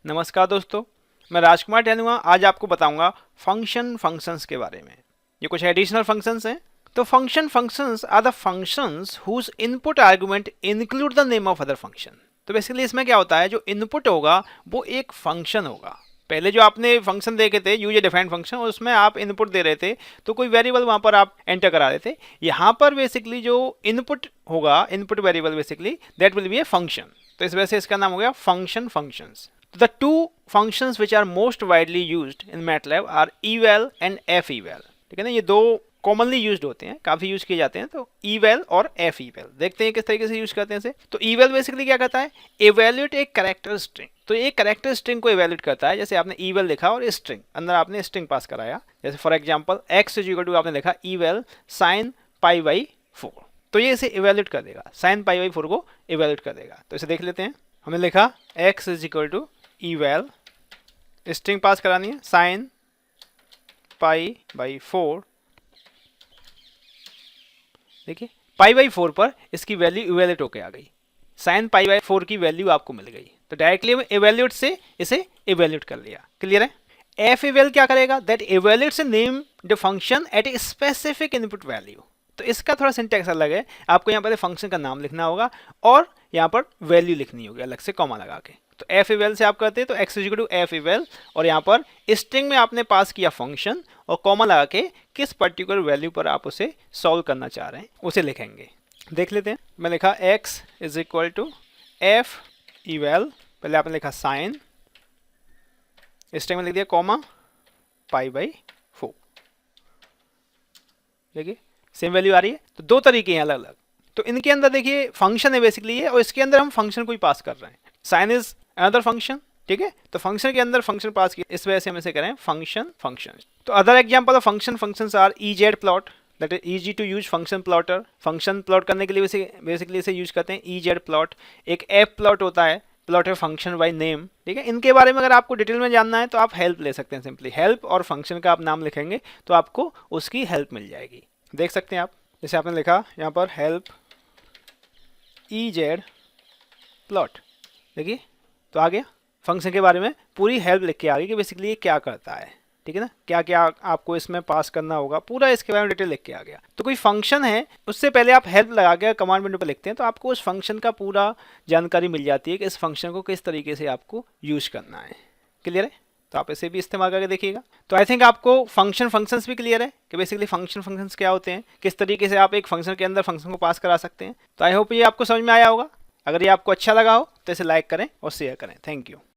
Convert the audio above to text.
नमस्कार दोस्तों, मैं राजकुमार टहलुआ आज आपको बताऊंगा फंक्शंस के बारे में। ये कुछ एडिशनल फंक्शंस हैं। तो functions are the functions whose input argument include the name of other function. तो बेसिकली इसमें क्या होता है, जो इनपुट होगा वो एक फंक्शन होगा। पहले जो आपने फंक्शन देखे थे यूज ए डिफाइंड फंक्शन, उसमें आप इनपुट दे रहे थे तो कोई वेरिएबल वहां पर आप एंटर करा रहे थे। यहाँ पर बेसिकली जो इनपुट होगा, input variable basically that will be a function. तो इस वजह से इसका नाम हो गया functions. The two functions which are most widely used in MATLAB are eval and feval। ठीक है ना, ये दो कॉमनली यूज्ड होते हैं, काफी यूज किए जाते हैं। तो eval और feval देखते हैं किस तरीके से यूज करते हैं इसे। तो eval बेसिकली क्या करता है, evaluate एक कैरेक्टर स्ट्रिंग। तो एक कैरेक्टर स्ट्रिंग को evaluate करता है। जैसे आपने eval लिखा और स्ट्रिंग अंदर आपने स्ट्रिंग पास कराया, जैसे for example x is equal to आपने लिखा eval sin π/4, तो ये इसे evaluate कर देगा, sin π/4 को evaluate कर देगा। तो इसे देख लेते हैं। हमने लिखा x is equal to eval, string pass करानी है sin π/4। देखिए π/4 पर इसकी वैल्यू इवेल्यूट होके आ गई, sin π/4 की वैल्यू आपको मिल गई। तो डायरेक्टली हम इवेल्यूट से इसे इवेल्यूट कर लिया। क्लियर है। feval क्या करेगा, that evaluates name the function at a specific input value. तो इसका थोड़ा सिंटैक्स अलग है, आपको यहाँ पर फंक्शन का नाम लिखना होगा और यहाँ पर वैल्यू लिखनी होगी अलग से कॉमा लगा के। तो feval से आप करते हैं तो x इक्वल टू feval, और यहाँ पर स्ट्रिंग में आपने पास किया फंक्शन और कॉमा लगा के किस पर्टिकुलर वैल्यू पर आप उसे सॉल्व करना चाह रहे हैं उसे लिखेंगे। देख लेते हैं। मैं लिखा x is equal to feval, पहले आपने लिखा साइन, स्ट्रिंग में लिख दिया कॉमा π/4। देखिए सेम वैल्यू आ रही है। तो दो तरीके हैं अलग अलग। तो इनके अंदर देखिए फंक्शन है बेसिकली ये, और इसके अंदर हम फंक्शन को ही पास कर रहे हैं। साइन इज अनदर फंक्शन, ठीक है। तो फंक्शन के अंदर फंक्शन पास किया, इस वजह से हम इसे करें फंक्शन। तो other example of functions are ez plot, that is easy to use function plotter. Function plot करने के लिए बेसिकली इसे यूज करते हैं ez प्लॉट। एक f प्लॉट होता है, प्लॉट है फंक्शन बाय नेम, ठीक है। इनके बारे में अगर आपको डिटेल में जानना है तो आप हेल्प ले सकते हैं। सिंपली हेल्प और फंक्शन का आप नाम लिखेंगे तो आपको उसकी हेल्प मिल जाएगी। देख सकते हैं आप, जैसे आपने लिखा यहाँ पर हेल्प ez प्लॉट, देखिए तो आ गया फंक्शन के बारे में पूरी हेल्प लिख के आ गई कि बेसिकली ये क्या करता है, ठीक है ना, क्या क्या आपको इसमें पास करना होगा, पूरा इसके बारे में डिटेल लिख के आ गया। तो कोई फंक्शन है उससे पहले आप हेल्प लगा के कमांड विंडो पर लिखते हैं तो आपको उस फंक्शन का पूरा जानकारी मिल जाती है कि इस फंक्शन को किस तरीके से आपको यूज करना है। क्लियर है। तो आप इसे भी इस्तेमाल करके देखिएगा। तो आई थिंक आपको फंक्शंस भी क्लियर है कि बेसिकली फंक्शंस क्या होते हैं, किस तरीके से आप एक फंक्शन के अंदर फंक्शन को पास करा सकते हैं। तो आई होप ये आपको समझ में आया होगा। अगर ये आपको अच्छा लगा हो तो इसे लाइक करें और शेयर करें। Thank you.